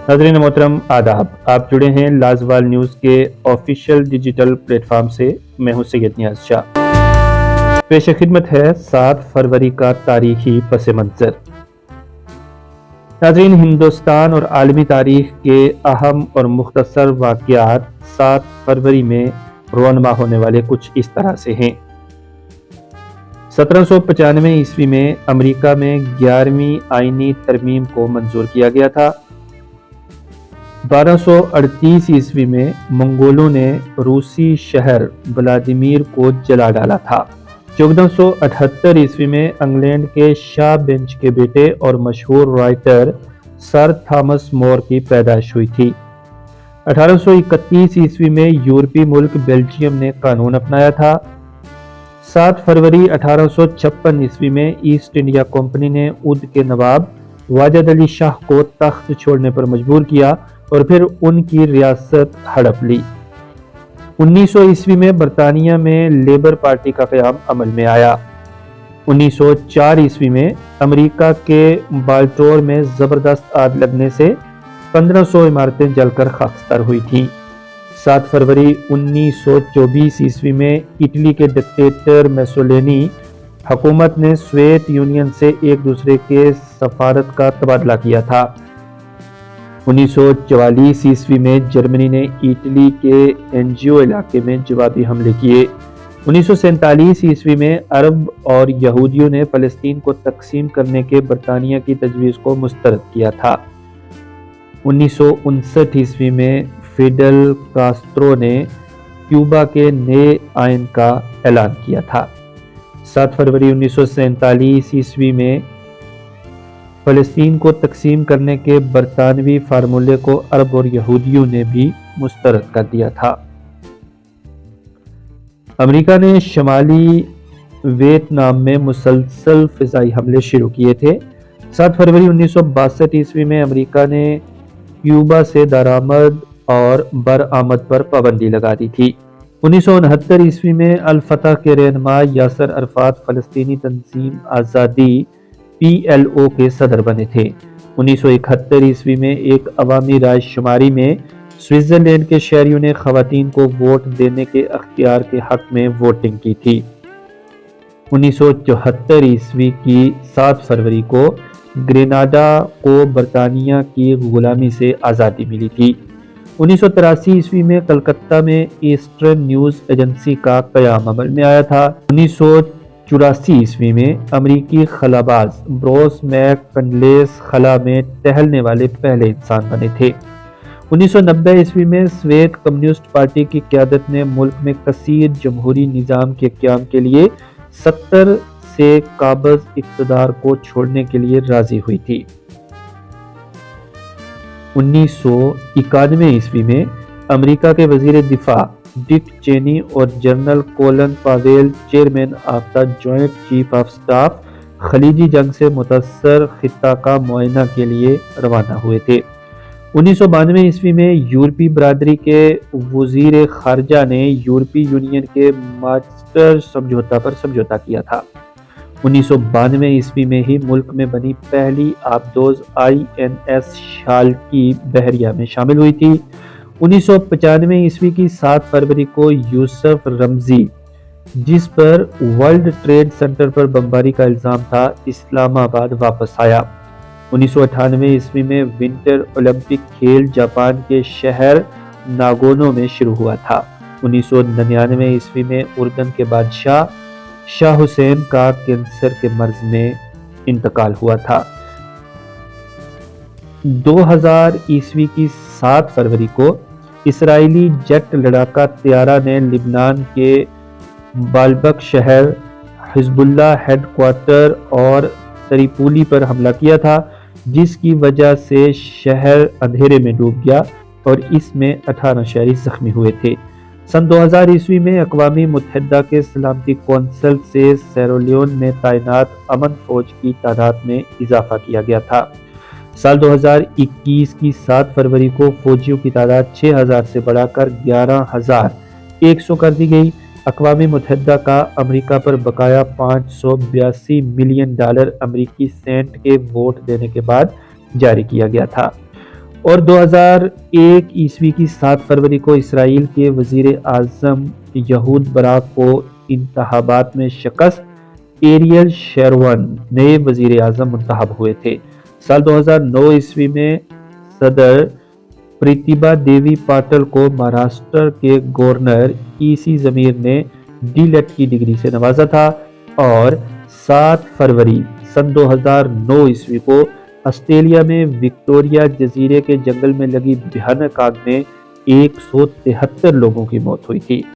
नाज़रीन मोहतरम आदाब, आप जुड़े हैं लाजवाल न्यूज़ के ऑफिशियल डिजिटल प्लेटफॉर्म से। मैं हूं सैयद नियाज़ शाह। पेश खिदमत है 7 फरवरी का तारीखी पस मंज़र। नाज़रीन, हिंदुस्तान और आलमी तारीख के अहम और मुख्तसर वाक़यात 7 फरवरी में रोनमा होने वाले कुछ इस तरह से हैं। 1795 ईस्वी में अमेरिका में 11वीं आईनी तरमीम को मंजूर किया गया था। 1238 ईस्वी में मंगोलों ने रूसी शहर व्लादिमीर को जला डाला था। 1478 ईस्वी में इंग्लैंड के शाह बेंच के बेटे और मशहूर राइटर सर थॉमस मोर की पैदाइश हुई थी। 1831 ईस्वी में यूरोपीय मुल्क बेल्जियम ने कानून अपनाया था। 7 फरवरी 1856 ईस्वी में ईस्ट इंडिया कंपनी ने उद के नवाब वाजिद अली शाह को तख्त छोड़ने पर मजबूर किया और फिर उनकी रियासत हड़प ली। 1900 ईस्वी में बरतानिया में लेबर पार्टी का क़याम अमल में आया। 1904 ईस्वी में अमेरिका के बाल्टोर में ज़बरदस्त आग लगने से 1500 इमारतें जलकर खाकसार हुई थीं। 7 फरवरी 1924 ईस्वी में इटली के डिक्टेटर मुसोलिनी हुकूमत ने सोवियत यूनियन से एक दूसरे के सफारत का तबादला किया था। 1944 ईस्वी में जर्मनी ने इटली के एनजीओ इलाके में जवाबी हमले किए। 1947 ईस्वी में अरब और यहूदियों ने फ़लस्तीन को तकसीम करने के बरतानिया की तजवीज़ को मुस्तरद किया था। 1959 ईस्वी में फिडेल कास्त्रो ने क्यूबा के नए आयन का ऐलान किया था। 7 फरवरी 1947 ईस्वी में फ़लस्तीन को तकसीम करने के बरतानवी फार्मूले को अरब और यहूदियों ने भी मुस्तरद कर दिया था। अमेरिका ने शमाली वियतनाम में मुसलसल फ़िज़ाई हमले शुरू किए थे। 7 फरवरी 1962 ईस्वी में अमेरिका ने क्यूबा से दरामद और बरआमद पर पाबंदी लगा दी थी। 1969 ईस्वी में अल फतह के रहनुमा यासर अरफात फ़लस्तीनी तंजीम आज़ादी PLO के सदर बने थे। 1971 ईस्वी में एक अवामी राय शुमारी में स्विट्ज़रलैंड के शहरियों ने ख़वातीन को वोट देने के अख्तियार के हक में वोटिंग की थी। 1974 ईस्वी की 7 फरवरी को ग्रेनाडा को बरतानिया की गुलामी से आज़ादी मिली थी। 1983 ईस्वी में कलकत्ता में ईस्टर्न न्यूज़ एजेंसी का क़याम अमल में आया था। 1984 ईस्वी में अमरीकी खलाबाज ब्रूस मैककंडलेस खला में टहलने वाले पहले इंसान बने थे। 1990 ईस्वी में सोवियत कम्युनिस्ट पार्टी की क़यादत ने मुल्क में कसीर जमहूरी निज़ाम के क़याम के लिए 70 से काबज़ इक़्तिदार को छोड़ने के लिए राज़ी हुई थी। 1991 ईस्वी में अमेरिका के वज़ीर दिफा डिक चेनी और General Colin Powell chairman of the joint chief of staff खलीजी जंग से मुतासर खित्ता का मुआयना के लिए रवाना हुए थे। 1992 ईस्वी में यूरोपीय बरादरी के वज़ीर ख़ारजा ने यूरोपीय यूनियन के मास्टर समझौता पर समझौता किया था। 1992 ईस्वी में ही मुल्क में बनी पहली आबदोज़ INS शालकी बहरिया में शामिल हुई थी। 1995 ईस्वी की 7 फरवरी को यूसुफ रमज़ी, जिस पर वर्ल्ड ट्रेड सेंटर पर बमबारी का इल्ज़ाम था, इस्लामाबाद वापस आया। 1998 ईस्वी में विंटर ओलंपिक खेल जापान के शहर नागोनो में शुरू हुआ था। 1999 ईस्वी में उर्दन के बादशाह शाह हुसैन का कैंसर के मर्ज में इंतकाल हुआ था। 2000 ईस्वी की 7 फरवरी को इसराइली जेट लड़ाका तैयारा ने लिबनान के बालबक शहर, हिजबुल्लाह हेडक्वार्टर और तरीपोली पर हमला किया था, जिसकी वजह से शहर अंधेरे में डूब गया और इसमें 18 शहरी जख्मी हुए थे। सन 2000 ईस्वी में अक़वामी मुत्तहिदा के सलामती कौंसिल से सेरालियोन में तैनात अमन फौज की तादाद में इजाफा किया गया था। साल 2021 की 7 फरवरी को फौजियों की तादाद 6000 से बढ़ाकर 11100 कर दी गई। अक़वामी मुत्तहिदा का अमेरिका पर बकाया $582 मिलियन अमेरिकी सेंट के वोट देने के बाद जारी किया गया था। اور 2001 عیسوی کی 7 فروری کو اسرائیل کے وزیر اعظم یہود براک کو انتخابات میں شکست، ایریل شیرون نئے وزیر اعظم منتخب ہوئے تھے۔ سال 2009 عیسوی میں صدر پرتیبھا دیوی پاٹل کو مہاراشٹر کے گورنر ای سی زمیر نے ڈی لیٹ کی ڈگری سے نوازا تھا، اور 7 فروری سن 2009 عیسوی کو آسٹریلیا میں وکٹوریہ جزیرے کے جنگل میں لگی بھیانک آگ میں 173 لوگوں کی موت ہوئی تھی۔